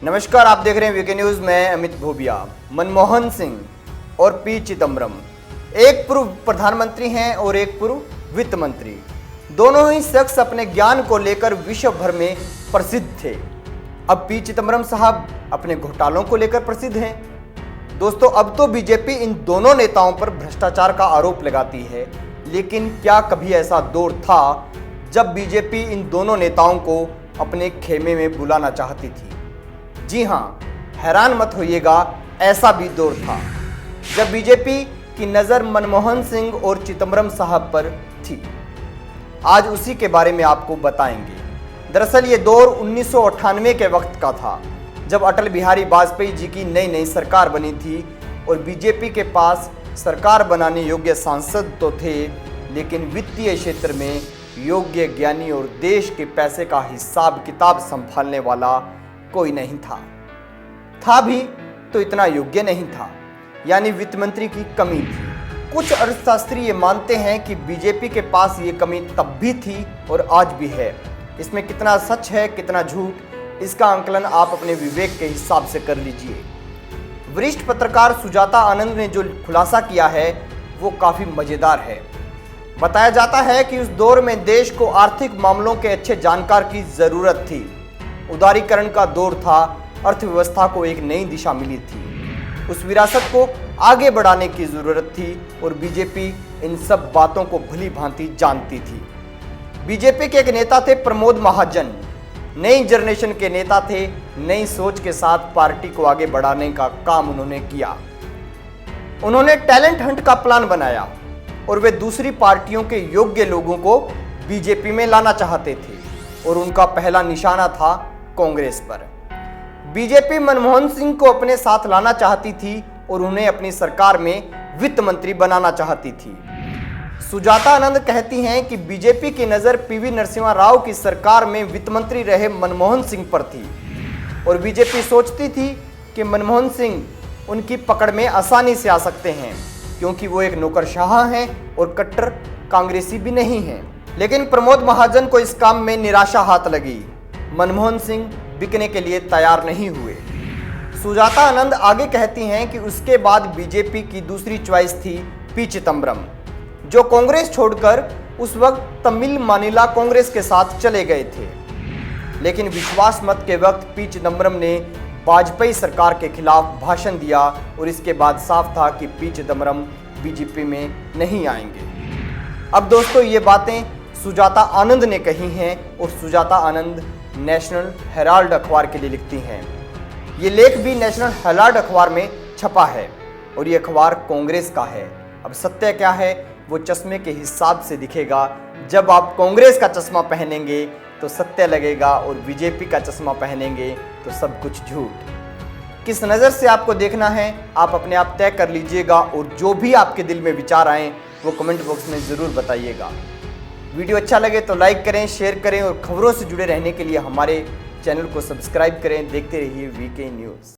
नमस्कार, आप देख रहे हैं वीके न्यूज में अमित भोबिया। मनमोहन सिंह और पी चिदम्बरम एक पूर्व प्रधानमंत्री हैं और एक पूर्व वित्त मंत्री। दोनों ही शख्स अपने ज्ञान को लेकर विश्व भर में प्रसिद्ध थे। अब पी चिदम्बरम साहब अपने घोटालों को लेकर प्रसिद्ध हैं। दोस्तों, अब तो बीजेपी इन दोनों नेताओं पर भ्रष्टाचार का आरोप लगाती है, लेकिन क्या कभी ऐसा दौर था जब बीजेपी इन दोनों नेताओं को अपने खेमे में बुलाना चाहती थी? जी हाँ, हैरान मत होइएगा, ऐसा भी दौर था जब बीजेपी की नज़र मनमोहन सिंह और चिदम्बरम साहब पर थी। आज उसी के बारे में आपको बताएंगे। दरअसल ये दौर 1998 के वक्त का था, जब अटल बिहारी वाजपेयी जी की नई नई सरकार बनी थी और बीजेपी के पास सरकार बनाने योग्य सांसद तो थे, लेकिन वित्तीय क्षेत्र में योग्य, ज्ञानी और देश के पैसे का हिसाब किताब संभालने वाला कोई नहीं था भी तो इतना योग्य नहीं था, यानी वित्त मंत्री की कमी थी। कुछ अर्थशास्त्री ये मानते हैं कि बीजेपी के पास ये कमी तब भी थी और आज भी है। इसमें कितना सच है, कितना झूठ, इसका आंकलन आप अपने विवेक के हिसाब से कर लीजिए। वरिष्ठ पत्रकार सुजाता आनंद ने जो खुलासा किया है वो काफ़ी मज़ेदार है। बताया जाता है कि उस दौर में देश को आर्थिक मामलों के अच्छे जानकार की ज़रूरत थी। उदारीकरण का दौर था, अर्थव्यवस्था को एक नई दिशा मिली थी, उस विरासत को आगे बढ़ाने की ज़रूरत थी और बीजेपी इन सब बातों को भली भांति जानती थी। बीजेपी के एक नेता थे प्रमोद महाजन, नई जनरेशन के नेता थे। नई सोच के साथ पार्टी को आगे बढ़ाने का काम उन्होंने किया। उन्होंने टैलेंट हंट का प्लान बनाया और वे दूसरी पार्टियों के योग्य लोगों को बीजेपी में लाना चाहते थे और उनका पहला निशाना था कांग्रेस पर। बीजेपी मनमोहन सिंह को अपने साथ लाना चाहती थी और उन्हें अपनी सरकार में वित्त मंत्री बनाना चाहती थी। सुजाता आनंद कहती हैं कि बीजेपी की नज़र पीवी नरसिम्हा राव की सरकार में वित्त मंत्री रहे मनमोहन सिंह पर थी और बीजेपी सोचती थी कि मनमोहन सिंह उनकी पकड़ में आसानी से आ सकते हैं, क्योंकि वो एक नौकरशाह हैं और कट्टर कांग्रेसी भी नहीं हैं। लेकिन प्रमोद महाजन को इस काम में निराशा हाथ लगी। मनमोहन सिंह बिकने के लिए तैयार नहीं हुए। सुजाता आनंद आगे कहती हैं कि उसके बाद बीजेपी की दूसरी चॉइस थी पी चिदम्बरम, जो कांग्रेस छोड़कर उस वक्त तमिल मानिला कांग्रेस के साथ चले गए थे। लेकिन विश्वास मत के वक्त पी चिदम्बरम ने वाजपेयी सरकार के खिलाफ भाषण दिया और इसके बाद साफ था कि पी चिदम्बरम बीजेपी में नहीं आएंगे। अब दोस्तों, ये बातें सुजाता आनंद ने कही हैं और सुजाता आनंद नेशनल हेराल्ड अखबार के लिए लिखती हैं। ये लेख भी नेशनल हेराल्ड अखबार में छपा है और ये अखबार कांग्रेस का है। अब सत्य क्या है वो चश्मे के हिसाब से दिखेगा। जब आप कांग्रेस का चश्मा पहनेंगे तो सत्य लगेगा और बीजेपी का चश्मा पहनेंगे तो सब कुछ झूठ। किस नज़र से आपको देखना है आप अपने आप तय कर लीजिएगा और जो भी आपके दिल में विचार आए वो कमेंट बॉक्स में ज़रूर बताइएगा। वीडियो अच्छा लगे तो लाइक करें, शेयर करें और खबरों से जुड़े रहने के लिए हमारे चैनल को सब्सक्राइब करें। देखते रहिए वीके न्यूज़।